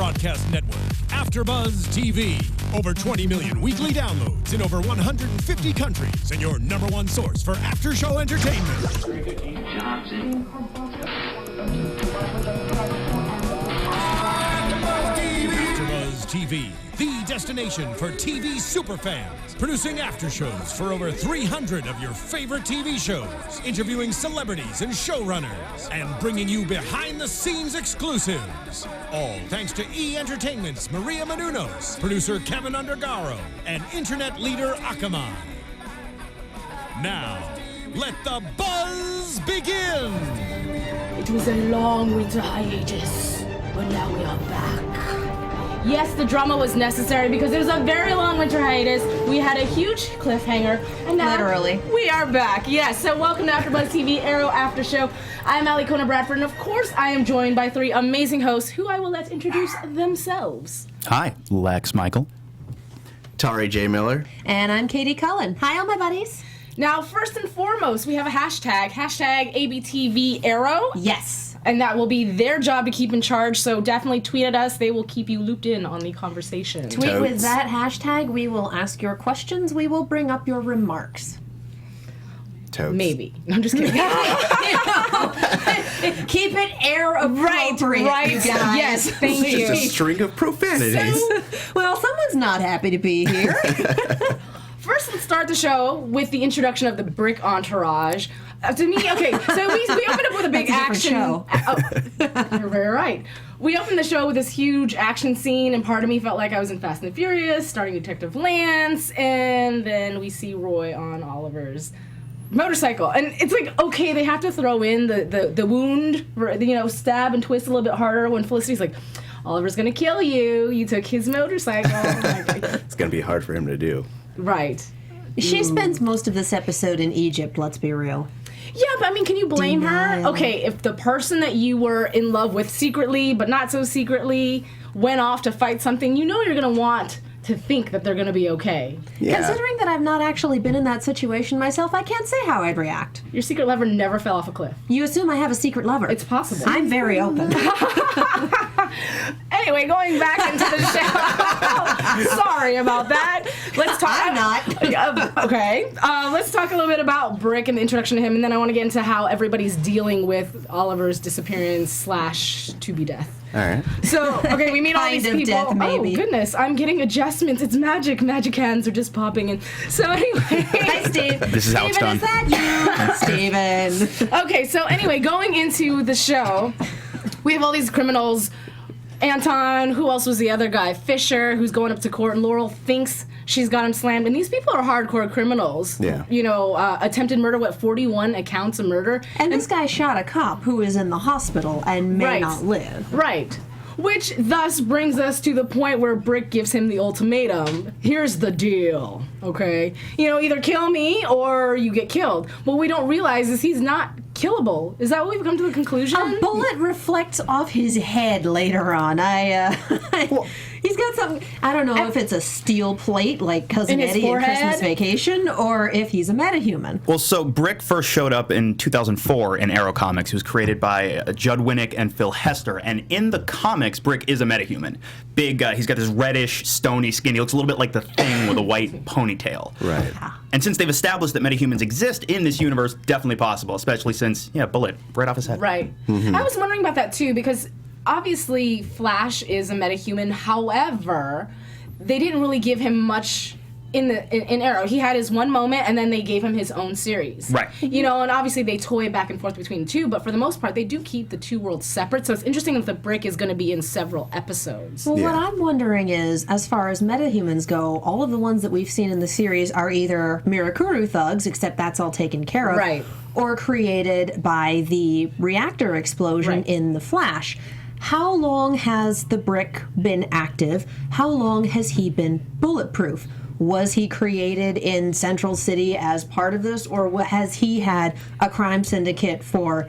broadcast network, AFTERBUZZ TV. Over 20 million weekly downloads in over 150 countries, and your #1 source for after-show entertainment. AFTERBUZZ TV, the destination for TV superfans. Producing after-shows for over 300 of your favorite TV shows. Interviewing celebrities and showrunners. And bringing you behind-the-scenes exclusives. All thanks to E! Entertainment's Maria Menounos, producer Kevin Undergaro, and internet leader Akamai. Now, let the buzz begin! It was a long winter hiatus, but now we are back. Yes, the drama was necessary because it was a very long winter hiatus. We had a huge cliffhanger, and now literally we are back. Yes, so welcome to AFTERBUZZ TV Arrow After Show. I'm Alikona Bradford, and of course I am joined by 3 amazing hosts who I will let introduce themselves. Hi, Lex Michael. Tauri J. Miller. And I'm Katie Cullen. Hi, all my buddies. Now, first and foremost, we have a hashtag ABTV Arrow. Yes. And that will be their job to keep in charge, so definitely tweet at us. They will keep you looped in on the conversation. Tweet with that hashtag. We will ask your questions. We will bring up your remarks. Totes. Maybe. I'm just kidding. Keep it air appropriate, right, you guys. Yes, thank you. Just a string of profanities. Well, someone's not happy to be here. First, let's start the show with the introduction of the Brick entourage. To me, okay, so we opened up with a big action show. You're very right. We opened the show with this huge action scene, and part of me felt like I was in Fast and the Furious, starting Detective Lance, and then we see Roy on Oliver's motorcycle. And it's like, okay, they have to throw in the wound, stab and twist a little bit harder when Felicity's like, Oliver's gonna kill you. You took his motorcycle. It's gonna be hard for him to do. Right. She spends most of this episode in Egypt, let's be real. Yeah, but I mean, can you blame her? Okay, if the person that you were in love with secretly, but not so secretly, went off to fight something, you know you're going to want to think that they're going to be okay. Yeah. Considering that I've not actually been in that situation myself, I can't say how I'd react. Your secret lover never fell off a cliff. You assume I have a secret lover. It's possible. I'm very open. Anyway, going back into the show. Sorry about that. Let's talk. I'm not. Okay. Let's talk a little bit about Brick and the introduction to him, and then I want to get into how everybody's dealing with Oliver's disappearance / to be death. All right. So, okay, we meet all these Kind of people. death, maybe. Oh, goodness, I'm getting adjustments. It's magic. Magic hands are just popping in. So, anyway. Hi, Steve. This is how it's done. Is that you? Steven. Okay, so anyway, going into the show, we have all these criminals. Anton, who else was the other guy? Fisher, who's going up to court, and Laurel thinks she's got him slammed. And these people are hardcore criminals. Yeah. Attempted murder, 41 accounts of murder. And this guy shot a cop who is in the hospital and may not live. Right. Which thus brings us to the point where Brick gives him the ultimatum. Here's the deal, okay? Either kill me or you get killed. What we don't realize is he's not killable. Is that what we've come to the conclusion? A bullet reflects off his head later on. He's got something, I don't know if it's a steel plate like Cousin Eddie in Christmas Vacation, or if he's a metahuman. Well, so Brick first showed up in 2004 in Arrow Comics. He was created by Judd Winnick and Phil Hester, and in the comics, Brick is a metahuman. Big, he's got this reddish, stony skin. He looks a little bit like the Thing with a white ponytail. Right. And since they've established that metahumans exist in this universe, definitely possible, especially since, bullet right off his head. Right. Mm-hmm. I was wondering about that, too, because obviously Flash is a metahuman. However, they didn't really give him much in Arrow. He had his one moment, and then they gave him his own series. Right. And obviously they toy back and forth between the two, but for the most part, they do keep the two worlds separate, so it's interesting if the Brick is going to be in several episodes. Well, what I'm wondering is, as far as metahumans go, all of the ones that we've seen in the series are either Mirakuru thugs, except that's all taken care of, right, or created by the reactor explosion in The Flash. How long has the Brick been active? How long has he been bulletproof? Was he created in Central City as part of this, or has he had a crime syndicate for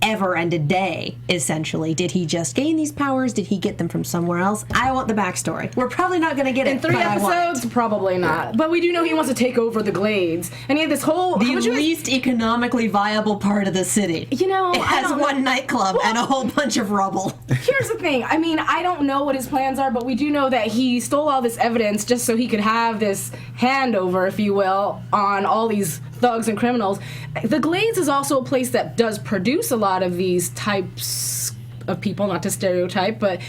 ever end a day, essentially. Did he just gain these powers? Did he get them from somewhere else? I want the backstory. We're probably not going to get it In 3 episodes, probably not. But we do know he wants to take over the Glades. And he had this whole... The least economically viable part of the city. You know, it has one nightclub and a whole bunch of rubble. Here's the thing. I mean, I don't know what his plans are, but we do know that he stole all this evidence just so he could have this handover, if you will, on all these thugs and criminals. The Glades is also a place that does produce a lot of these types of people, not to stereotype, but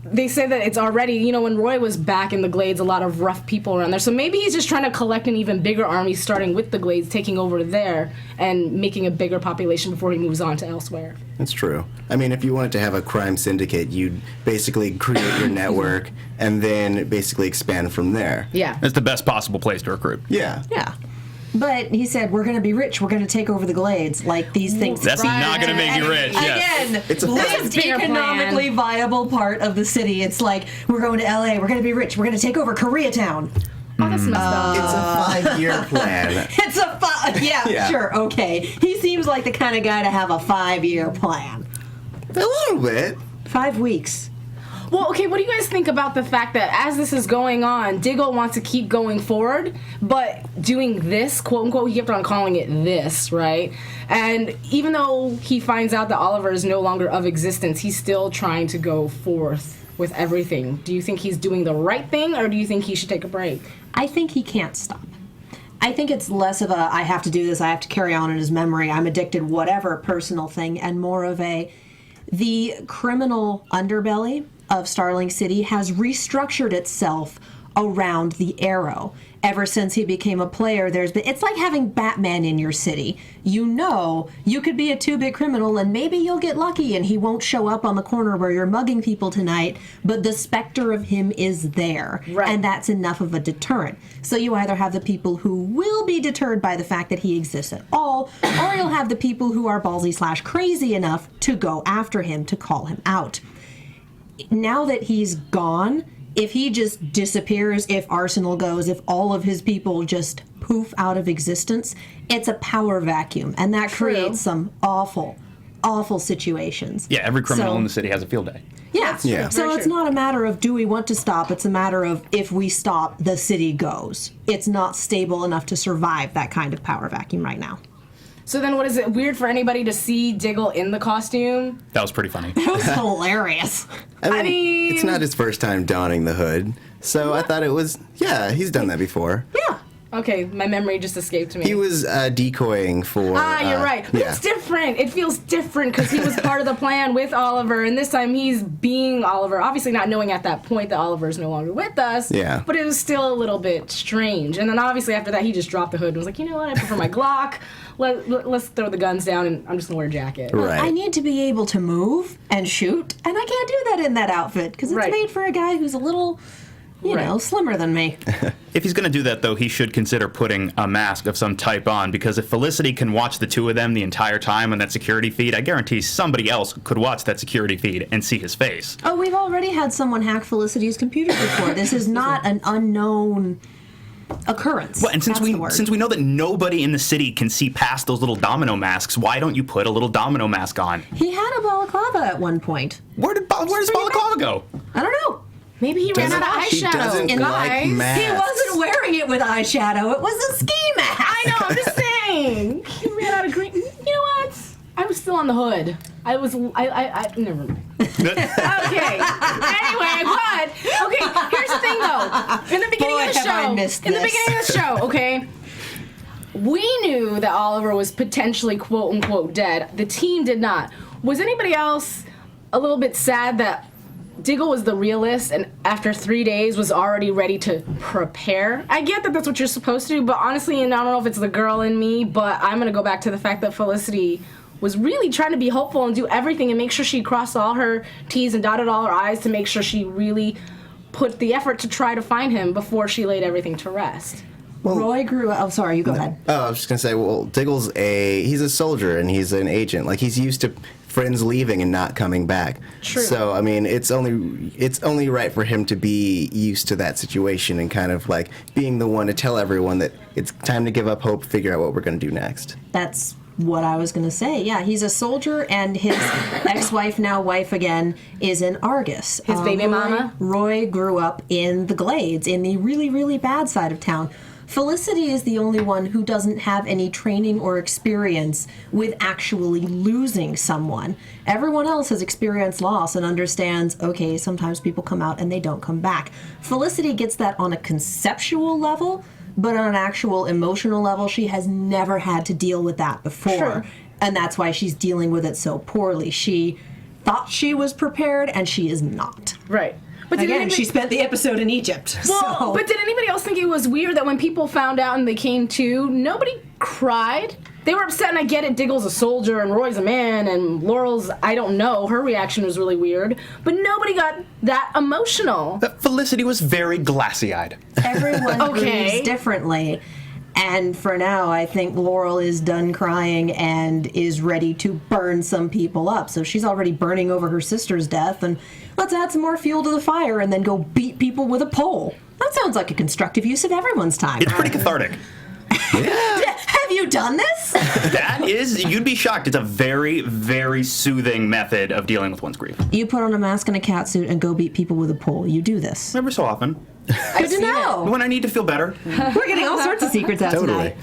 they say that it's already, you know, when Roy was back in the Glades, a lot of rough people around there. So maybe he's just trying to collect an even bigger army, starting with the Glades, taking over there, and making a bigger population before he moves on to elsewhere. That's true. I mean, if you wanted to have a crime syndicate, you'd basically create your network and then basically expand from there. Yeah. It's the best possible place to recruit. Yeah. Yeah. But he said, we're going to be rich. We're going to take over the Glades. Like, these things. That's not going to make you rich. Yes. Again, It's a least economically viable part of the city. It's like, we're going to LA. We're going to be rich. We're going to take over Koreatown. Oh, that's messed up. It's a 5-year plan. It's a yeah, sure, okay. He seems like the kind of guy to have a 5-year plan. A little bit. 5 weeks. Well, okay, what do you guys think about the fact that as this is going on, Diggle wants to keep going forward, but doing this, quote unquote, he kept on calling it this, right? And even though he finds out that Oliver is no longer of existence, he's still trying to go forth with everything. Do you think he's doing the right thing, or do you think he should take a break? I think he can't stop. I think it's less of a, I have to do this, I have to carry on in his memory, I'm addicted, whatever personal thing, and more of a, the criminal underbelly of Starling City has restructured itself around the Arrow. Ever since he became a player, there's been, it's like having Batman in your city. You know, you could be a 2-bit criminal and maybe you'll get lucky and he won't show up on the corner where you're mugging people tonight, but the specter of him is there. Right. And that's enough of a deterrent. So you either have the people who will be deterred by the fact that he exists at all, or you'll have the people who are ballsy/crazy enough to go after him, to call him out. Now that he's gone, if he just disappears, if Arsenal goes, if all of his people just poof out of existence, it's a power vacuum, and that creates some awful, awful situations. Yeah, every criminal in the city has a field day. Yeah. Yeah. So it's not a matter of do we want to stop, it's a matter of if we stop, the city goes. It's not stable enough to survive that kind of power vacuum right now. So then what is it weird for anybody to see Diggle in the costume? That was pretty funny. It was hilarious. I mean, it's not his first time donning the hood, so I thought it was, yeah, he's done that before. Yeah. Okay, my memory just escaped me. He was decoying for... You're right. But Yeah. it's different. It feels different because he was part of the plan with Oliver, and this time he's being Oliver. Obviously not knowing at that point that Oliver is no longer with us. Yeah. But it was still a little bit strange. And then obviously after that he just dropped the hood and was like, you know what, I prefer my Glock. Let's throw the guns down and I'm just going to wear a jacket. Right. I need to be able to move and shoot, and I can't do that in that outfit because it's Right. made for a guy who's a little, you know, slimmer than me. If he's going to do that, though, he should consider putting a mask of some type on, because if Felicity can watch the two of them the entire time on that security feed, I guarantee somebody else could watch that security feed and see his face. Oh, we've already had someone hack Felicity's computer before. This is not an unknown occurrence. Well, and since we know that nobody in the city can see past those little domino masks, why don't you put a little domino mask on? He had a balaclava at one point. Where does Balaclava go? I don't know. Maybe he ran out of He eyeshadow. doesn't like Guys. masks. He wasn't wearing it with eyeshadow. It was a ski mask. I know, I'm just saying. He ran out of green. You know what? I was still on the hood. Never mind. Okay. Anyway, but okay. Here's the thing, though. In the beginning of the show, okay, we knew that Oliver was potentially quote unquote dead. The team did not. Was anybody else a little bit sad that Diggle was the realist and after 3 days was already ready to prepare? I get that that's what you're supposed to do, but honestly, and I don't know if it's the girl in me, but I'm gonna go back to the fact that Felicity was really trying to be hopeful and do everything and make sure she crossed all her T's and dotted all her I's to make sure she really put the effort to try to find him before she laid everything to rest. Roy grew up. Oh, sorry, you go ahead. Oh, I was just going to say, well, Diggle's he's a soldier and he's an agent. Like, he's used to friends leaving and not coming back. True. So, I mean, it's only right for him to be used to that situation and kind of like being the one to tell everyone that it's time to give up hope, figure out what we're going to do next. That's what I was going to say. Yeah, he's a soldier, and his ex-wife, now wife again, is an Argus. His baby mama? Roy grew up in the Glades, in the really, really bad side of town. Felicity is the only one who doesn't have any training or experience with actually losing someone. Everyone else has experienced loss and understands, okay, sometimes people come out and they don't come back. Felicity gets that on a conceptual level, but on an actual emotional level, she has never had to deal with that before. Sure. And that's why she's dealing with it so poorly. She thought she was prepared, and she is not. Right. But Again, she spent the episode in Egypt. Well, but did anybody else think it was weird that when people found out and they came to, nobody cried? They were upset, and I get it, Diggle's a soldier, and Roy's a man, and Laurel's, I don't know, her reaction was really weird, but nobody got that emotional. Felicity was very glassy-eyed. Everyone Okay. grieves differently. And for now, I think Laurel is done crying and is ready to burn some people up. So she's already burning over her sister's death, and let's add some more fuel to the fire and then go beat people with a pole. That sounds like a constructive use of everyone's time. It's pretty cathartic. Have you done this? That is, you'd be shocked. It's a very, very soothing method of dealing with one's grief. You put on a mask and a catsuit and go beat people with a pole. You do this. Every so often. Good to know. When I need to feel better. We're getting all sorts of secrets out Totally. tonight.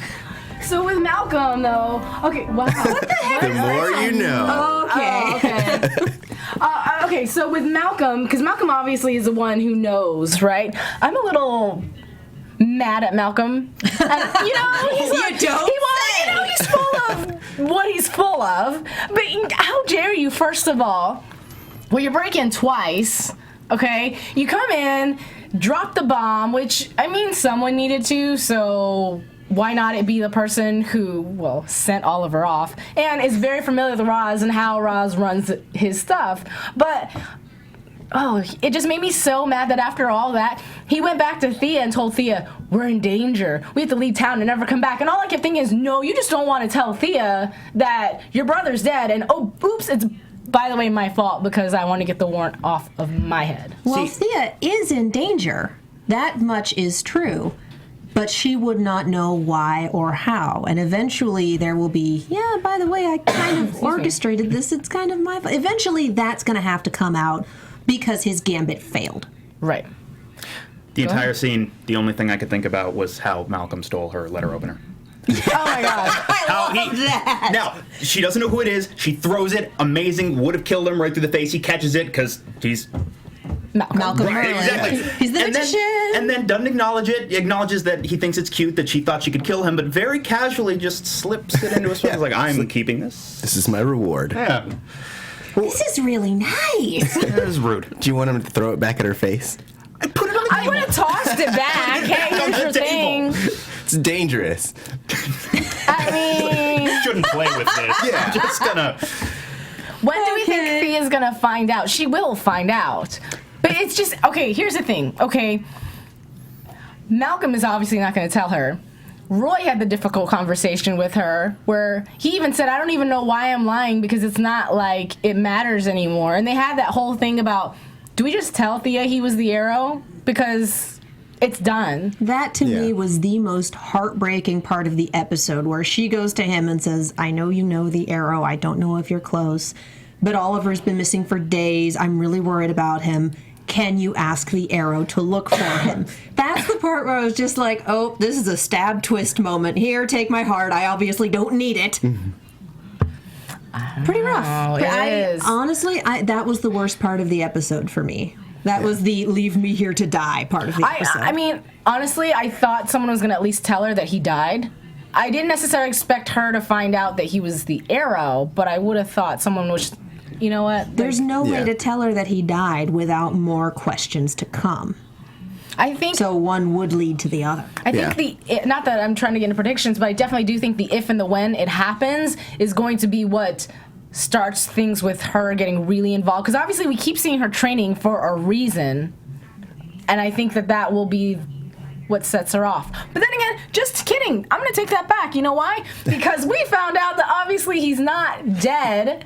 So with Malcolm, though, okay, wow. What the heck? The more you know. Okay. Okay, so with Malcolm, because Malcolm obviously is the one who knows, right? I'm a little mad at Malcolm. And, he's he's full of what he's full of. But how dare you, first of all, well, you break in twice, okay? You come in, drop the bomb, which, I mean, someone needed to, so why not it be the person who, well, sent Oliver off and is very familiar with Roz and how Roz runs his stuff. But, it just made me so mad that after all that, he went back to Thea and told Thea, we're in danger. We have to leave town and never come back. And all I kept thinking is, no, you just don't want to tell Thea that your brother's dead. And, oops, it's, by the way, my fault because I want to get the warrant off of my head. Well, Thea is in danger. That much is true. But she would not know why or how. And eventually there will be, by the way, I kind of orchestrated this. It's kind of my fault. Eventually that's going to have to come out because his gambit failed. Right. The entire scene, the only thing I could think about was how Malcolm stole her letter opener. Oh, my God. I love that. Now, she doesn't know who it is. She throws it. Amazing. Would have killed him right through the face. He catches it because he's... Malcolm Right, Merlin. exactly. He's the and magician. and then doesn't acknowledge it. He acknowledges that he thinks it's cute that she thought she could kill him, but very casually just slips it into his face. Like, I'm keeping this. This is my reward. Yeah. This is really nice. That is rude. Do you want him to throw it back at her face? I put it on the I would have tossed it back. Hey, here's your thing. It's dangerous. I mean, Shouldn't play with this. Yeah. I'm just gonna... when do we think Thea's gonna find out? She will find out. But it's just, okay, here's the thing, okay? Malcolm is obviously not gonna tell her. Roy had the difficult conversation with her where he even said, I don't even know why I'm lying because it's not like it matters anymore. And they had that whole thing about, do we just tell Thea he was the Arrow? Because it's done. That to me was the most heartbreaking part of the episode where she goes to him and says, I know you know the Arrow. I don't know if you're close, but Oliver's been missing for days. I'm really worried about him. Can you ask the Arrow to look for him? That's the part where I was just like, oh, this is a stab twist moment. Here, take my heart. I obviously don't need it. Pretty rough. It is. Honestly, that was the worst part of the episode for me. That was the leave me here to die part of the episode. I mean, honestly, I thought someone was going to at least tell her that he died. I didn't necessarily expect her to find out that he was the Arrow, but I would have thought someone was, you know what? There's no way to tell her that he died without more questions to come. I think So one would lead to the other. I think not that I'm trying to get into predictions, but I definitely do think the if and the when it happens is going to be what starts things with her getting really involved. Because obviously we keep seeing her training for a reason, and I think that will be what sets her off. But then again, just kidding. I'm going to take that back. You know why? Because we found out that obviously he's not dead.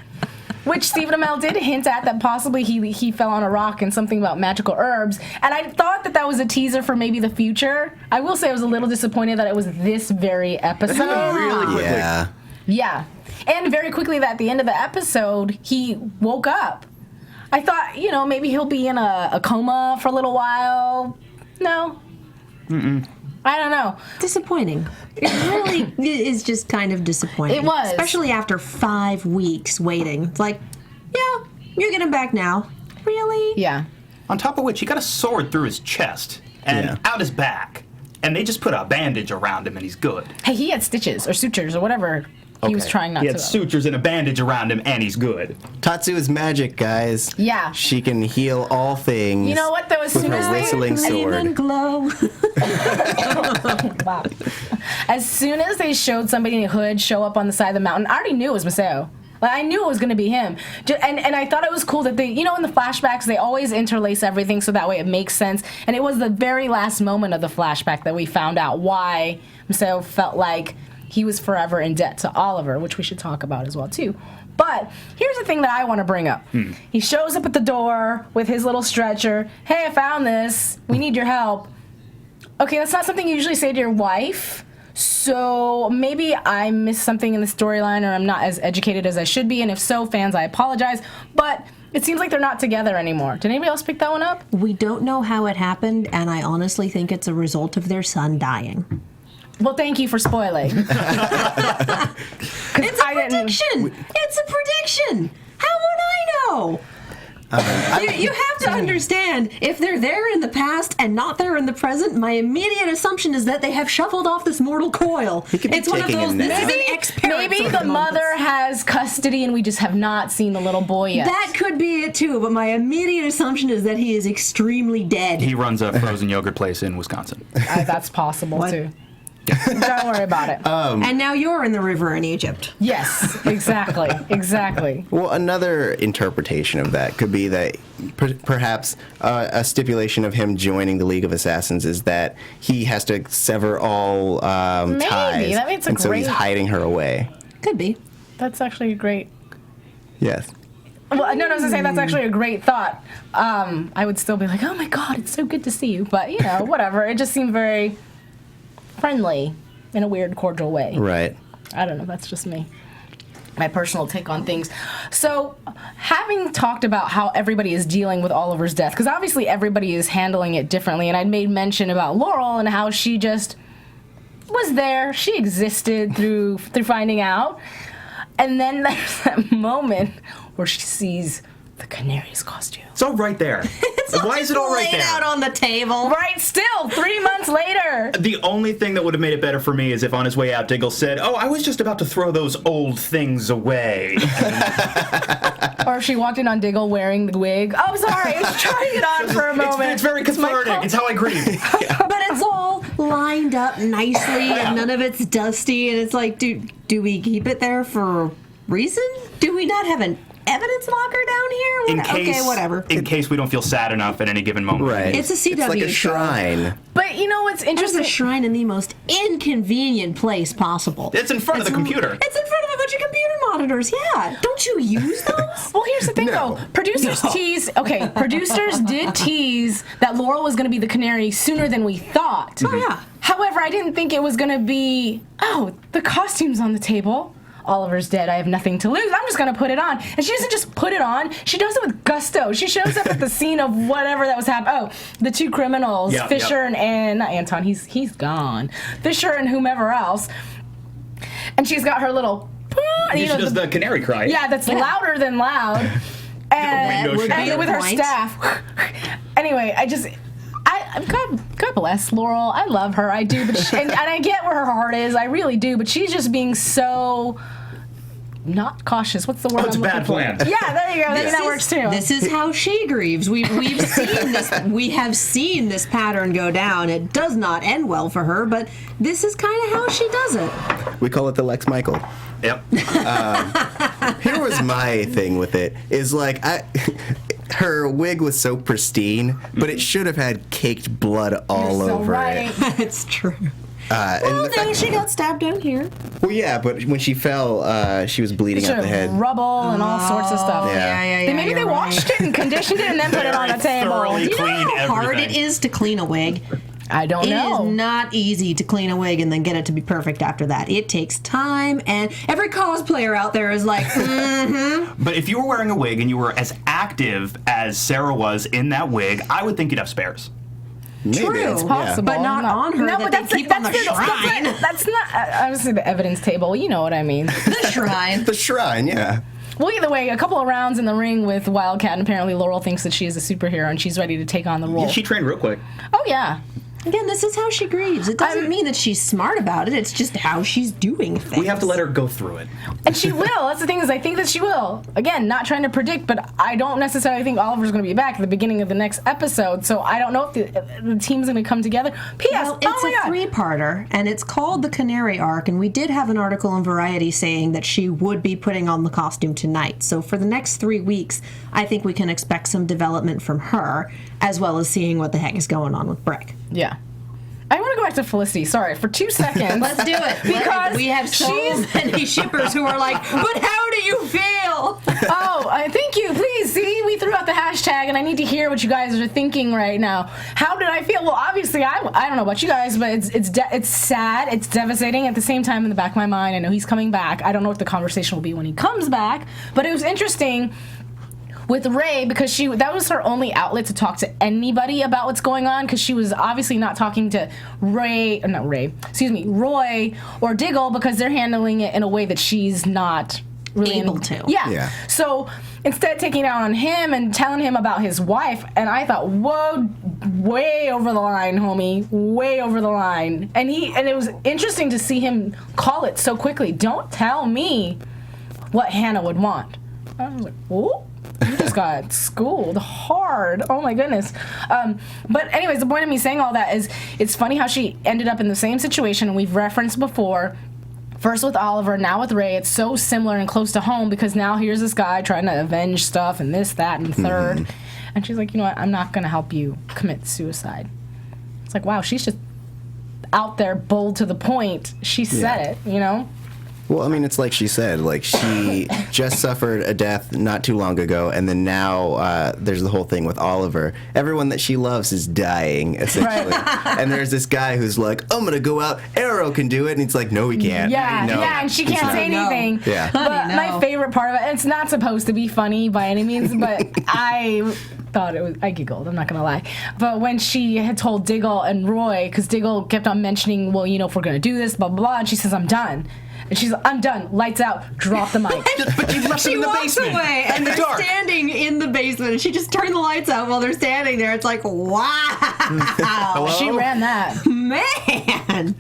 Which Stephen Amell did hint at, that possibly he fell on a rock and something about magical herbs. And I thought that was a teaser for maybe the future. I will say I was a little disappointed that it was this very episode. Really quickly. Yeah. Yeah. And very quickly at the end of the episode, he woke up. I thought, maybe he'll be in a coma for a little while. No. I don't know. Disappointing. It really is just kind of disappointing. It was. Especially after 5 weeks waiting. It's like, yeah, you're getting back now. Really? Yeah. On top of which, he got a sword through his chest and out his back. And they just put a bandage around him and he's good. Hey, he had stitches or sutures or whatever he was trying not to. He had sutures and a bandage around him and he's good. Tatsu is magic, guys. Yeah. She can heal all things. You know what, though? As with soon her as whistling sword. And glow. Wow. As soon as they showed somebody in a hood show up on the side of the mountain, I already knew it was Maseo. Like, I knew it was going to be him. And I thought it was cool that they, in the flashbacks, they always interlace everything so that way it makes sense. And it was the very last moment of the flashback that we found out why Maseo felt like he was forever in debt to Oliver, which we should talk about as well, too. But here's the thing that I want to bring up. He shows up at the door with his little stretcher. Hey, I found this. We need your help. Okay, that's not something you usually say to your wife. So maybe I missed something in the storyline or I'm not as educated as I should be. And if so, fans, I apologize. But it seems like they're not together anymore. Did anybody else pick that one up? We don't know how it happened, and I honestly think it's a result of their son dying. Well, thank you for spoiling. It's a prediction! It's a prediction! How would I know? You have to understand, if they're there in the past and not there in the present, my immediate assumption is that they have shuffled off this mortal coil. It's one of those, Maybe the mother has custody and we just have not seen the little boy yet. That could be it too, but my immediate assumption is that he is extremely dead. He runs a frozen yogurt place in Wisconsin. That's possible, too. Don't worry about it. And now you're in the river in Egypt. Yes, exactly. Well, another interpretation of that could be that perhaps a stipulation of him joining the League of Assassins is that he has to sever all ties. That means so he's hiding her away. Could be. That's actually a great... Yes. Well, no, I was going to say that's actually a great thought. I would still be like, oh my God, it's so good to see you. But, whatever. It just seemed very friendly in a weird, cordial way. Right. I don't know. That's just me. My personal take on things. So, having talked about how everybody is dealing with Oliver's death, because obviously everybody is handling it differently, and I'd made mention about Laurel and how she just was there. She existed through finding out. And then there's that moment where she sees the canary's costume. It's all right there. Why is it all right there? Laid out on the table. Right, still, 3 months later. The only thing that would have made it better for me is if on his way out, Diggle said, "Oh, I was just about to throw those old things away." Or if she walked in on Diggle wearing the wig. Oh, sorry, I was trying it on for a moment. It's very cathartic. It's how I grieve. But it's all lined up nicely, and none of it's dusty, and it's like, do we keep it there for a reason? Do we not have an evidence locker down here? Okay, whatever. In case we don't feel sad enough at any given moment. Right. It's a CW It's like a show. shrine. But you know what's There's interesting? a shrine in the most inconvenient place possible. It's in front of the computer. It's in front of a bunch of computer monitors, yeah. Don't you use those? Well, here's the thing, though. Producers producers did tease that Laurel was going to be the canary sooner than we thought. Oh, yeah. However, I didn't think it was going to be, the costume's on the table. Oliver's dead. I have nothing to lose. I'm just going to put it on. And she doesn't just put it on. She does it with gusto. She shows up at the scene of whatever that was happening. Oh, the two criminals, Fisher and not Anton. He's gone. Fisher and whomever else. And she's got her little... She does the canary cry. Yeah, that's louder than loud. And with her staff. Anyway, God bless Laurel. I love her. I do. But and I get where her heart is. I really do. But she's just being so not cautious. What's the word? It's a bad plan. Yeah, there you go. That works too. This is how she grieves. We've seen this. We have seen this pattern go down. It does not end well for her, but this is kind of how she does it. We call it the Lex Michael. Yep. Here was my thing with it, is like, her wig was so pristine, but it should have had caked blood all over it. It's true. And She got stabbed down here. Well, yeah, but when she fell, she was bleeding out the head. Rubble and all sorts of stuff. Yeah. Maybe they washed it and conditioned it and then put it on the table. Thoroughly Do you clean know how hard everything. it is to clean a wig? I don't know. It is not easy to clean a wig and then get it to be perfect after that. It takes time, and every cosplayer out there is like, But if you were wearing a wig and you were as active as Sarah was in that wig, I would think you'd have spares. Maybe. True. It's possible. but not on her. No, that but they that's keep on the shrine. That's not. I was saying the evidence table. You know what I mean. The shrine. The shrine, yeah. Well, either way, a couple of rounds in the ring with Wildcat, and apparently Laurel thinks that she is a superhero and she's ready to take on the role. Yeah, she trained real quick. Oh yeah. Again, this is how she grieves. It doesn't mean that she's smart about it. It's just how she's doing things. We have to let her go through it. And she will. That's the thing, is I think that she will. Again, not trying to predict, but I don't necessarily think Oliver's going to be back at the beginning of the next episode, so I don't know if the team's going to come together. P.S. Well, it's my a God. three-parter, and it's called the Canary Arc, and we did have an article in Variety saying that she would be putting on the costume tonight. So for the next 3 weeks, I think we can expect some development from her, as well as seeing what the heck is going on with Brick. Yeah. I want to go back to Felicity. Sorry, for 2 seconds. Let's do it. Because we have so many shippers who are like, but how do you feel? Thank you. Please, see, we threw out the hashtag, and I need to hear what you guys are thinking right now. How did I feel? Well, obviously, I don't know about you guys, but it's sad. It's devastating. At the same time, in the back of my mind, I know he's coming back. I don't know what the conversation will be when he comes back, but it was interesting with Ray, because that was her only outlet to talk to anybody about what's going on, because she was obviously not talking to Roy or Diggle, because they're handling it in a way that she's not really able to. Yeah. So instead taking it out on him and telling him about his wife, and I thought, whoa, way over the line, homie, way over the line. And it was interesting to see him call it so quickly. Don't tell me what Hannah would want. I was like, whoa. You just got schooled hard. Oh my goodness. But anyways, the point of me saying all that is it's funny how she ended up in the same situation we've referenced before. First with Oliver, now with Ray. It's so similar and close to home, because now here's this guy trying to avenge stuff and this, that, and third. And she's like, you know what? I'm not going to help you commit suicide. It's like, wow, she's just out there, bold to the point. She said it, you know? Well, I mean, it's like she said, like she just suffered a death not too long ago, and then now there's the whole thing with Oliver. Everyone that she loves is dying, essentially. And there's this guy who's like, I'm going to go out, Arrow can do it, and it's like, no, he can't. Yeah, and she can't say anything. No. Yeah. But Honey, no. my favorite part of it, it's not supposed to be funny by any means, but I thought it was, I giggled, I'm not going to lie. But when she had told Diggle and Roy, because Diggle kept on mentioning, well, you know, if we're going to do this, blah, blah, blah, and she says, I'm done. And she's like, I'm done. Lights out. Drop the mic. But you left him in the basement. Away, and they're standing in the basement, and she just turned the lights out while they're standing there. It's like, wow. She ran that. Man.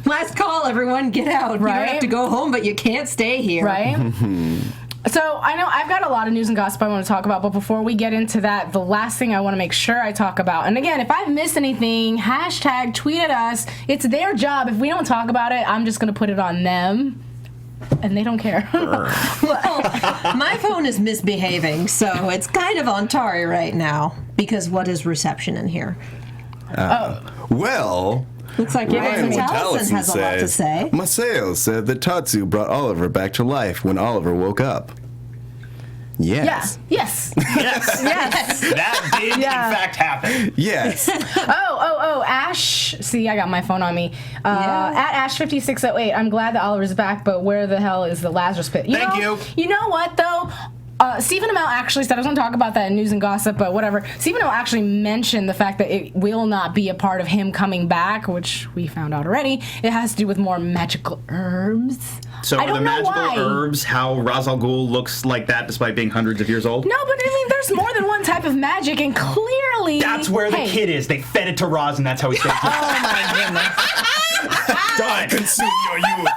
Last call, everyone. Get out. Right? You don't have to go home, but you can't stay here. Right? So I know I've got a lot of news and gossip I want to talk about, but before we get into that, the last thing I want to make sure I talk about, and again, if I miss anything, hashtag tweet at us. It's their job. If we don't talk about it, I'm just going to put it on them. And they don't care. Well, my phone is misbehaving, so it's kind of on Tauri right now. Because what is reception in here? Well, Looks like Ryan Taliesin has a lot to say. Maseo said that Tatsu brought Oliver back to life when Oliver woke up. Yes. Yeah. Yes. Yes. That did, in fact, happen. Yes. Oh, Ash. See, I got my phone on me. At Ash5608, I'm glad that Oliver's back, but where the hell is the Lazarus pit? Thank you. You know what, though? Stephen Amell actually said, I was going to talk about that in news and gossip, but whatever. Stephen Amell actually mentioned the fact that it will not be a part of him coming back, which we found out already. It has to do with more magical herbs. So I are don't the know magical why. herbs how Ra's al Ghul looks like that despite being hundreds of years old? No, but I mean, there's more than one type of magic, and clearly... That's where the kid is. They fed it to Ra's, and that's how he stays. Oh, my goodness. Done. Consume your youth.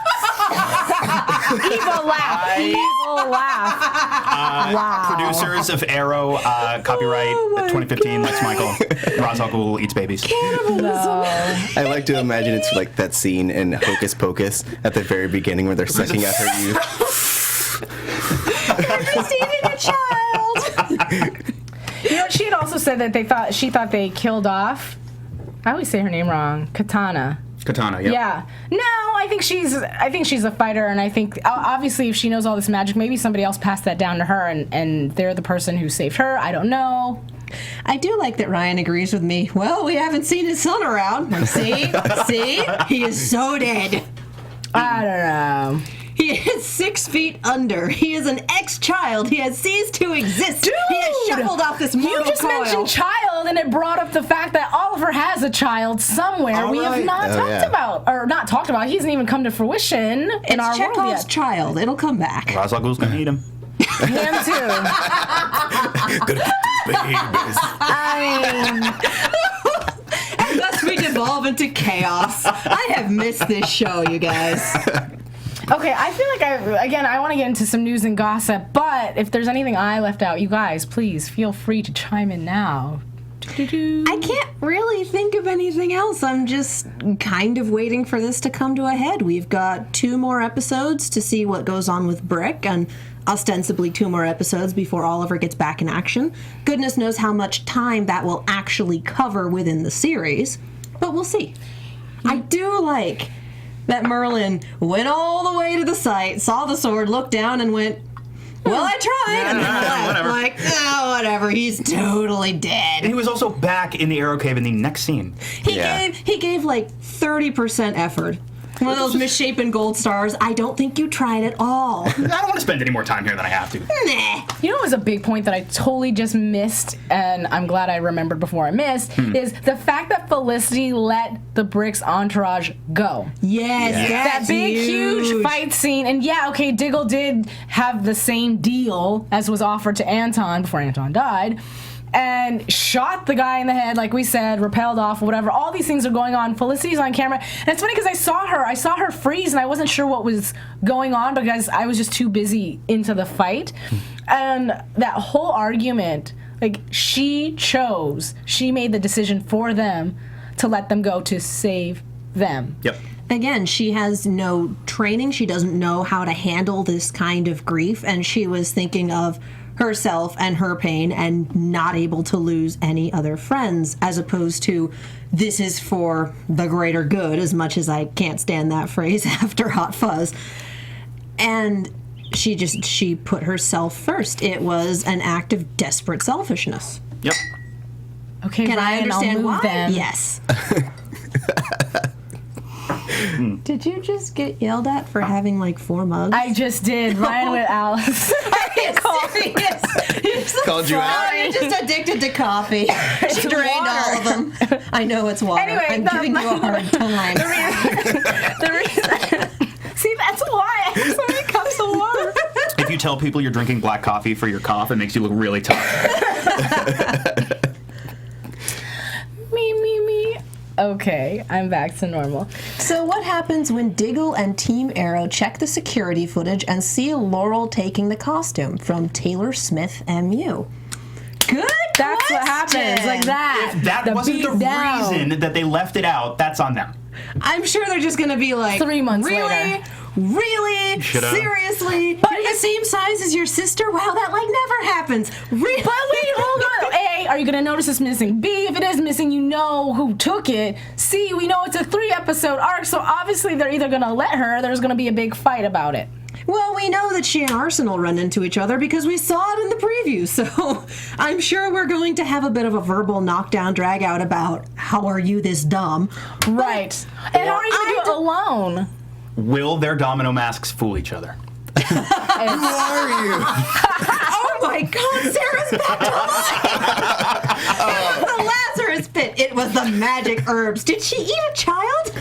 Evil laugh. Evil laugh. Wow. Producers of Arrow, copyright 2015, Lex Michael. Ra's al Ghul eats babies. I like to imagine it's like that scene in Hocus Pocus at the very beginning where they're sucking out her youth. Receiving a child. You know, she had also said that she thought they killed off, I always say her name wrong, Katana, yeah. Yeah. No, I think she's a fighter, and I think obviously if she knows all this magic, maybe somebody else passed that down to her, and they're the person who saved her. I don't know. I do like that Ryan agrees with me. Well, we haven't seen his son around. Like, see? He is so dead. I don't know. He is 6 feet under. He is an ex-child. He has ceased to exist. Dude! He has shuffled off this mortal You just coil. mentioned child, and it brought up the fact that Oliver has a child somewhere we have not talked about. Or not talked about. He hasn't even come to fruition in our world Chekhov's yet. child. It'll come back. Ra's al Ghul's gonna eat him. Him too. Babies. And thus we devolve into chaos. I have missed this show, you guys. Okay, I feel like I want to get into some news and gossip, but if there's anything I left out, you guys, please feel free to chime in now. I can't really think of anything else. I'm just kind of waiting for this to come to a head. We've got 2 more episodes to see what goes on with Brick, and ostensibly 2 more episodes before Oliver gets back in action. Goodness knows how much time that will actually cover within the series, but we'll see. I do like that Merlin went all the way to the site, saw the sword, looked down, and went, well, I tried, and then left. Whatever. Like, oh, whatever, he's totally dead. And he was also back in the Arrow Cave in the next scene. He gave like 30% effort. One of those misshapen gold stars. I don't think you tried at all. I don't want to spend any more time here than I have to. Nah. You know what was a big point that I totally just missed, and I'm glad I remembered before I missed, is the fact that Felicity let the Brick's entourage go. Yes, That that's big, huge huge fight scene, and yeah, okay, Diggle did have the same deal as was offered to Anton before Anton died, and shot the guy in the head, like we said, repelled off, whatever. All these things are going on. Felicity's on camera, and it's funny because I saw her freeze, and I wasn't sure what was going on because I was just too busy into the fight. And that whole argument, like, she made the decision for them to let them go to save them. Yep. Again, she has no training. She doesn't know how to handle this kind of grief, and she was thinking of herself and her pain and not able to lose any other friends, as opposed to this is for the greater good, as much as I can't stand that phrase after Hot Fuzz. And she put herself first. It was an act of desperate selfishness. Yep. Okay, Can I Ryan, understand I'll move why? them. Yes. Did you just get yelled at for having like 4 mugs? I just did. Ryan with Alice. Coffee. Called you out. You're just addicted to coffee. She drained all of them. I know it's water. Anyway, I'm giving you a hard time. The reason. See, that's why I have so many cups of water. If you tell people you're drinking black coffee for your cough, it makes you look really tough. Me. Okay, I'm back to normal. So what happens when Diggle and Team Arrow check the security footage and see Laurel taking the costume from Taylor Smith MU? Good That's question. what happens, like that. If that wasn't the beat down. reason that they left it out, that's on them. I'm sure they're just going to be like, 3 months really? later. Really? Should've. Seriously? But You're the same size as your sister? Wow, that like never happens. Really? But wait, hold on. A, are you going to notice it's missing? B, if it is missing, you know who took it. C, we know it's a 3-episode arc, so obviously they're either going to let her or there's going to be a big fight about it. Well, we know that she and Arsenal run into each other because we saw it in the preview, so I'm sure we're going to have a bit of a verbal knockdown drag out about how are you this dumb. Right. And how are you going to do it alone? Will their domino masks fool each other? Who are you? Oh my God, Sarah's back to life! It was the Lazarus pit. It was the magic herbs. Did she eat a child?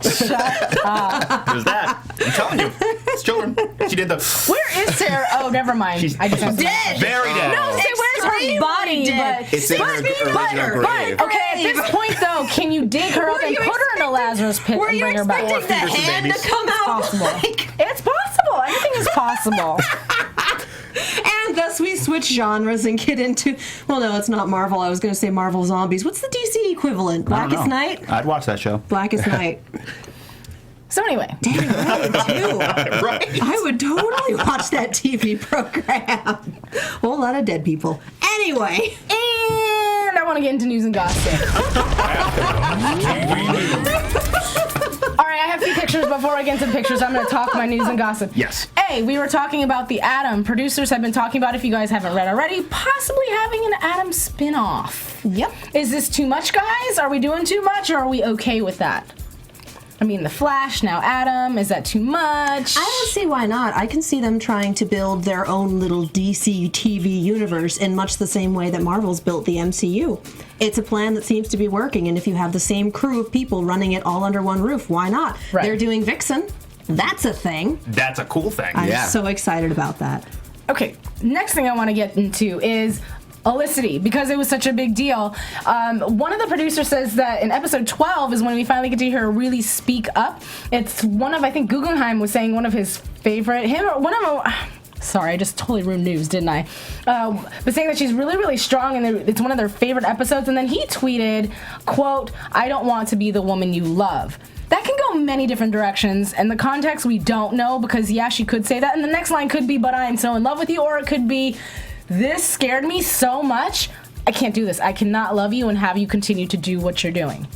Shut up. There's that. I'm telling you. It's children. She did the... Where is Sarah? Oh, never mind. She's I just have to- dead. Very dead. No, say where's her Extremely body? dead. But It's in her original grave. okay, at this point though, can you dig her up and put her in a Lazarus pit Were and you bring her back? expecting the Feed her some hand babies. to come out? Possible. Like, It's possible. Anything is possible. and thus we switch genres and get into, well, no, it's not Marvel. I was going to say Marvel Zombies. What's the DC equivalent? I don't Blackest know. Night? I'd watch that show. Blackest Night. So anyway, Dang, I would too. Right. I would totally watch that TV program. Whole lot of dead people. Anyway. and I want to get into news and gossip. All right, I have to pictures. Before I get into the pictures, I'm going to talk my news and gossip. Yes. A, we were talking about the Atom. Producers have been talking about, if you guys haven't read already, possibly having an Atom spin-off. Yep. Is this too much, guys? Are we doing too much, or are we okay with that? I mean, The Flash, now Atom. Is that too much? I don't see why not. I can see them trying to build their own little DC TV universe in much the same way that Marvel's built the MCU. It's a plan that seems to be working, and if you have the same crew of people running it all under one roof, why not? Right. They're doing Vixen. That's a thing. That's a cool thing. I'm so excited about that. Okay, next thing I want to get into is Felicity, because it was such a big deal. One of the producers says that in episode 12 is when we finally get to hear her really speak up. It's one of, I think Guggenheim was saying one of his favorite, sorry, I just totally ruined news, didn't I? But saying that she's really, really strong and it's one of their favorite episodes. And then he tweeted, quote, "I don't want to be the woman you love." That can go many different directions, and the context we don't know, because yeah, she could say that, and the next line could be, "But I am so in love with you," or it could be, "This scared me so much, I can't do this. I cannot love you and have you continue to do what you're doing."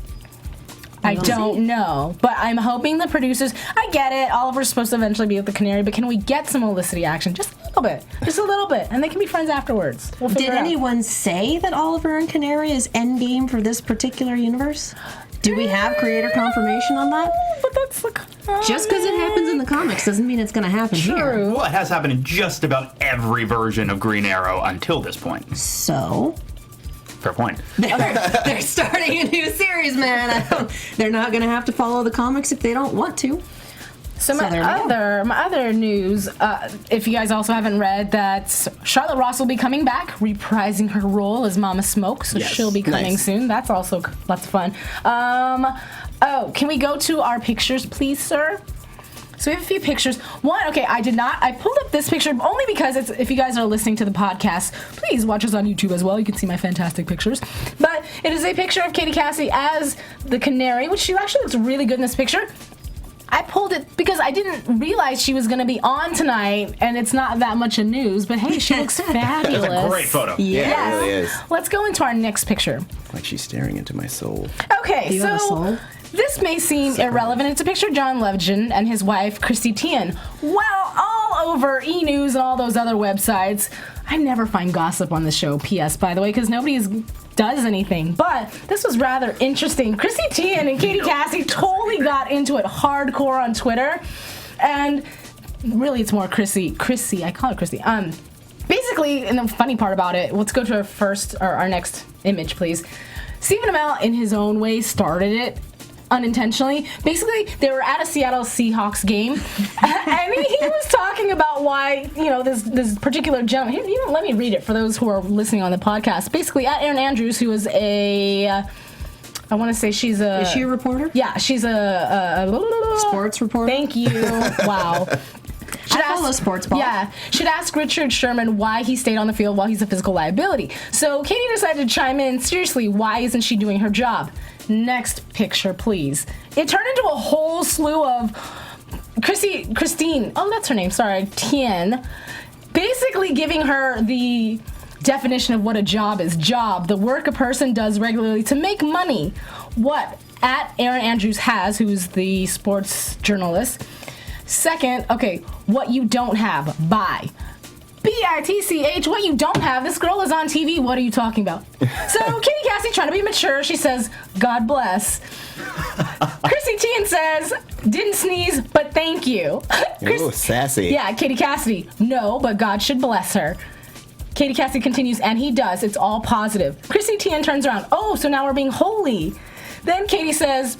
I don't know, but I'm hoping the producers, I get it, Oliver's supposed to eventually be with the Canary, but can we get some Felicity action? Just a little bit, and they can be friends afterwards. We'll figure Did it out. anyone say that Oliver and Canary is endgame for this particular universe? Do we have creator confirmation on that? But that's the... Just because it happens in the comics doesn't mean it's going to happen here. True. Well, it has happened in just about every version of Green Arrow until this point. So... Fair point. They're starting a new series, man. They're not going to have to follow the comics if they don't want to. So there we go. my other news, if you guys also haven't read, that Charlotte Ross will be coming back, reprising her role as Mama Smoke, so she'll be coming soon. That's also lots of fun. Can we go to our pictures, please, sir? So we have a few pictures. One, I pulled up this picture only because if you guys are listening to the podcast, please watch us on YouTube as well. You can see my fantastic pictures. But it is a picture of Katie Cassidy as the Canary, which she actually looks really good in this picture. I pulled it because I didn't realize she was going to be on tonight, and it's not that much of news, but hey, she looks fabulous. That's a great photo. Yeah, it really is. Let's go into our next picture. Like she's staring into my soul. Okay, Do you have a soul? This may seem irrelevant. It's a picture of John Legend and his wife, Chrissy Tien. Well, all over E! News and all those other websites. I never find gossip on the show, P.S., by the way, because nobody does anything. But this was rather interesting. Chrissy Tien and Katie Cassidy totally got into it hardcore on Twitter. And really, it's more Chrissy. I call her Chrissy. Basically, and the funny part about it, let's go to our next image, please. Stephen Amell, in his own way, started it unintentionally. Basically, they were at a Seattle Seahawks game, and he was talking about why, this particular gentleman. Let me read it for those who are listening on the podcast. Basically, at Erin Andrews, who is I want to say she's a... Is she a reporter? Yeah, she's a sports reporter? Thank you. Wow. I follow sports ball. Yeah. Should ask Richard Sherman why he stayed on the field while he's a physical liability. So Katie decided to chime in. Seriously, why isn't she doing her job? Next picture, please. It turned into a whole slew of Christine. Oh, that's her name. Sorry. Tien. Basically giving her the definition of what a job is. Job, the work a person does regularly to make money. What at Erin Andrews has, who's the sports journalist. Second, what you don't have. Buy. BITCH, what you don't have. This girl is on TV. What are you talking about? So Katie Cassidy, trying to be mature, she says, God bless. Chrissy Tien says, didn't sneeze, but thank you. Ooh, sassy. Yeah, Katie Cassidy, no, but God should bless her. Katie Cassidy continues, and he does. It's all positive. Chrissy Tien turns around. Oh, so now we're being holy. Then Katie says,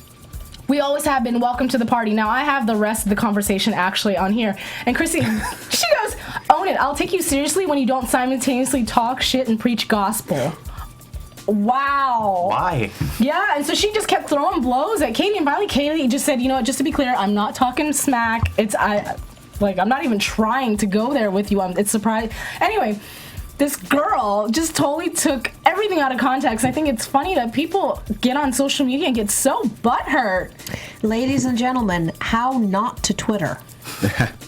we always have been. Welcome to the party. Now I have the rest of the conversation actually on here. And Chrissy, she goes, own it. I'll take you seriously when you don't simultaneously talk shit and preach gospel. Wow. Why? Yeah, and so she just kept throwing blows at Katie, and finally Katie just said, just to be clear, I'm not talking smack. I'm not even trying to go there with you. It's surprising. Anyway, this girl just totally took everything out of context. I think it's funny that people get on social media and get so butthurt. Ladies and gentlemen, how not to Twitter?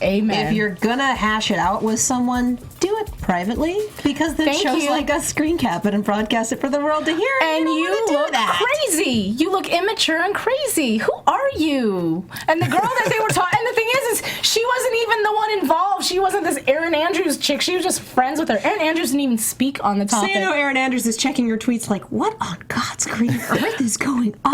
Amen. If you're gonna hash it out with someone, do it privately, because then Thank shows you. like us screen cap it and broadcast it for the world to hear. And you don't wanna look do that. crazy. You look immature and crazy. Who are you? And the girl that they were talking, and the thing is she wasn't even the one involved. She wasn't this Erin Andrews chick. She was just friends with her. Erin Andrews didn't even speak on the So topic. you know Erin Andrews is checking your tweets like, what on God's green earth is going on?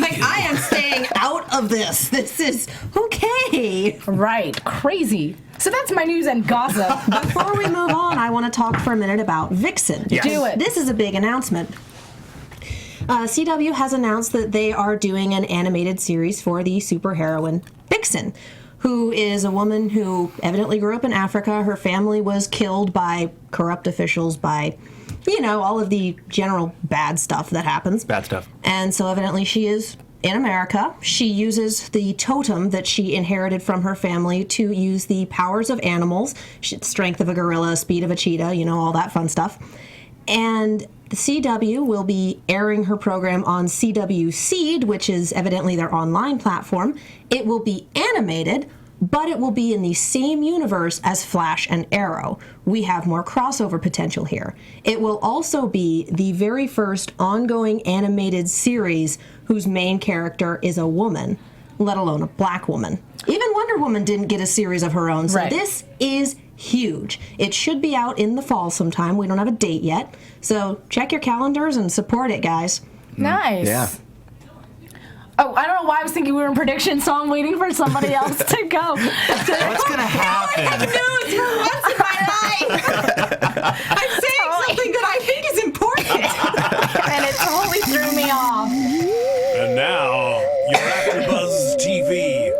Like, I am staying out of this. This is okay. Right. Crazy. So that's my news and gossip. Before we move on, I want to talk for a minute about Vixen. Yes. Do it. This is a big announcement. CW has announced that they are doing an animated series for the superheroine Vixen, who is a woman who evidently grew up in Africa. Her family was killed by corrupt officials, by, you know, all of the general bad stuff that happens. Bad stuff. And so evidently she is in America. She uses the totem that she inherited from her family to use the powers of animals, strength of a gorilla, speed of a cheetah, you know, all that fun stuff. And the CW will be airing her program on CW Seed, which is evidently their online platform. It will be animated, but it will be in the same universe as Flash and Arrow. We have more crossover potential here. It will also be the very first ongoing animated series whose main character is a woman, let alone a black woman. Even Wonder Woman didn't get a series of her own, so Right. this is huge. It should be out in the fall sometime. We don't have a date yet, so check your calendars and support it, guys. Nice. Yeah. Oh, I don't know why I was thinking we were in prediction, so I'm waiting for somebody else to go. What's going to happen? News for once in my life! I'm saying something that I think is important. And it totally threw me off. And now, your AfterBuzz TV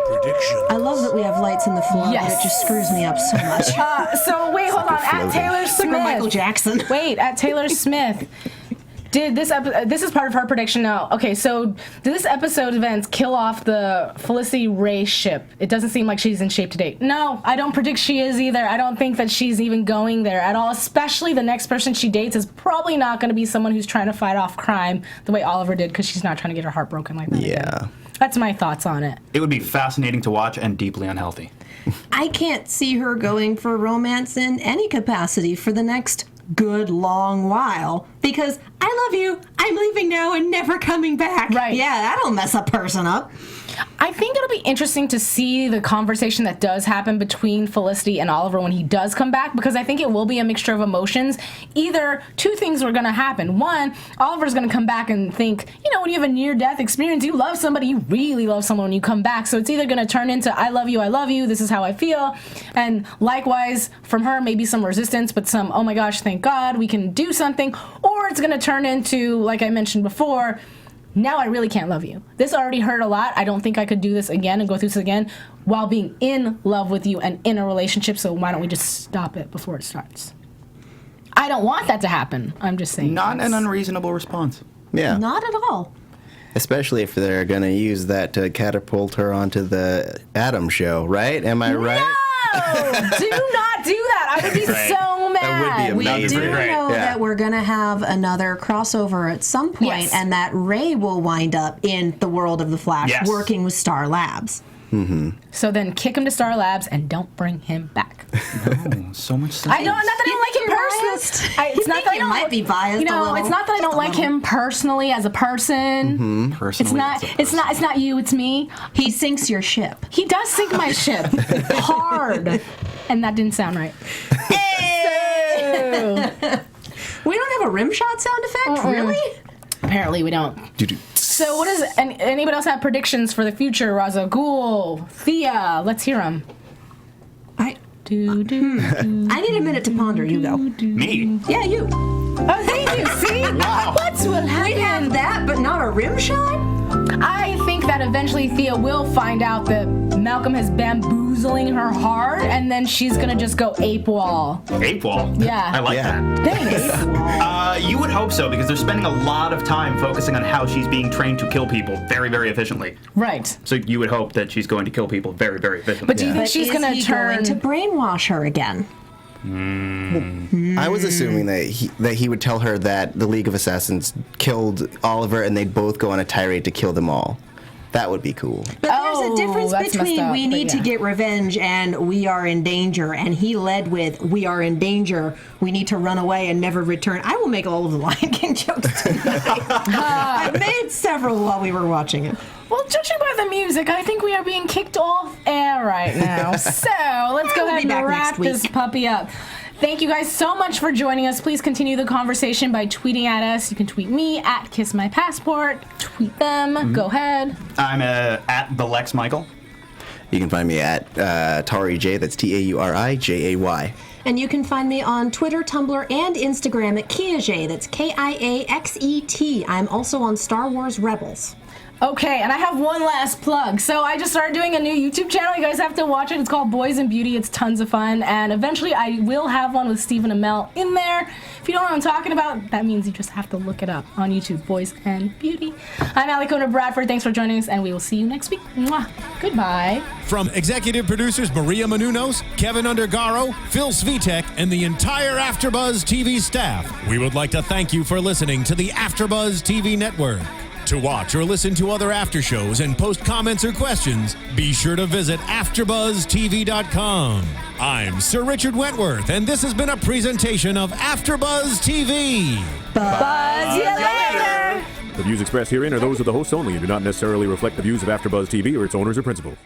prediction. I love that we have lights in the floor, Yes. but it just screws me up so much. So wait, hold on. At floating. Taylor It's like we're Michael Smith. Jackson. Wait, at Taylor Smith. Did this this is part of her prediction now. Okay, so did this episode events kill off the Felicity Ray ship? It doesn't seem like she's in shape today. No, I don't predict she is either. I don't think that she's even going there at all, especially the next person she dates is probably not going to be someone who's trying to fight off crime the way Oliver did, because she's not trying to get her heart broken like that. Yeah. Again. That's my thoughts on it. It would be fascinating to watch and deeply unhealthy. I can't see her going for romance in any capacity for the next good long while, because I love you, I'm leaving now and never coming back. Right. Yeah, that'll mess a person up. I think it'll be interesting to see the conversation that does happen between Felicity and Oliver when he does come back, because I think it will be a mixture of emotions. Either two things are going to happen. One, Oliver's going to come back and think, you know, when you have a near-death experience, you love somebody, you really love someone when you come back. So it's either going to turn into, I love you, this is how I feel. And likewise, from her, maybe some resistance, but some, oh my gosh, thank God, we can do something. Or it's going to turn into, like I mentioned before, now I really can't love you. This already hurt a lot. I don't think I could do this again and go through this again while being in love with you and in a relationship, so why don't we just stop it before it starts? I don't want that to happen. I'm just saying. Not an unreasonable response. Yeah. Not at all. Especially if they're going to use that to catapult her onto the Adam show, right? Am I right? No! Do not do that. I would be Right. so mad. That would be We amazing. do great. know Yeah. that we're going to have another crossover at some point, Yes. and that Ray will wind up in the world of the Flash, Yes. working with Star Labs. So then kick him to Star Labs and don't bring him back. Oh, so much sense. I don't. Not that I don't like him You're personally. biased. It's not that I You don't. might be biased You a know, little. it's not that I don't Just a like little. him personally as a person. Personally, It's not. as a It's not. It's not you. It's me. He sinks your ship. He does sink my ship hard, and that didn't sound right. We don't have a rim shot sound effect, really? Apparently, we don't. Doo-doo. So, what is? Anybody else have predictions for the future? Raza Ghul, Thea. Let's hear them. I Do do. I need a minute to ponder. You go. Me. Yeah, you. Oh, thank you. See, what's will We have happen? that, but not a rim shot? I think that eventually Thea will find out that Malcolm has bamboozling her heart, and then she's gonna just go ape wall. Ape wall. Yeah. I like Yeah. that. Thanks. You would hope so, because they're spending a lot of time focusing on how she's being trained to kill people very, very efficiently. Right. So you would hope that she's going to kill people very, very efficiently. But do you think But she's is gonna he turn? going to brainwash her again? I was assuming that he would tell her that the League of Assassins killed Oliver and they'd both go on a tirade to kill them all. That would be cool. But there's a difference that's messed between up, we but need to yeah. get revenge and we are in danger. And he led with we are in danger. We need to run away and never return. I will make all of the Lion King jokes tonight. I made several while we were watching it. Well, judging by the music, I think we are being kicked off air right now. So let's go We'll ahead be back and wrap next week. this puppy up. Thank you guys so much for joining us. Please continue the conversation by tweeting at us. You can tweet me at KissMyPassport. Tweet them. Go ahead. I'm at the Lex Michael. You can find me at Tauri J. That's TaurijAY. And you can find me on Twitter, Tumblr, and Instagram at KiaXet. That's KIAXET. I'm also on Star Wars Rebels. Okay, and I have one last plug. So I just started doing a new YouTube channel. You guys have to watch it. It's called Boys and Beauty. It's tons of fun. And eventually I will have one with Stephen Amell in there. If you don't know what I'm talking about, that means you just have to look it up on YouTube, Boys and Beauty. I'm Alikona Bradford. Thanks for joining us, and we will see you next week. Mwah. Goodbye. From executive producers Maria Menounos, Kevin Undergaro, Phil Svitek, and the entire AfterBuzz TV staff, we would like to thank you for listening to the AfterBuzz TV network. To watch or listen to other after shows and post comments or questions, be sure to visit AfterBuzzTV.com. I'm Sir Richard Wentworth, and this has been a presentation of AfterBuzz TV. Buzz you later. The views expressed herein are those of the hosts only and do not necessarily reflect the views of AfterBuzz TV or its owners or principals.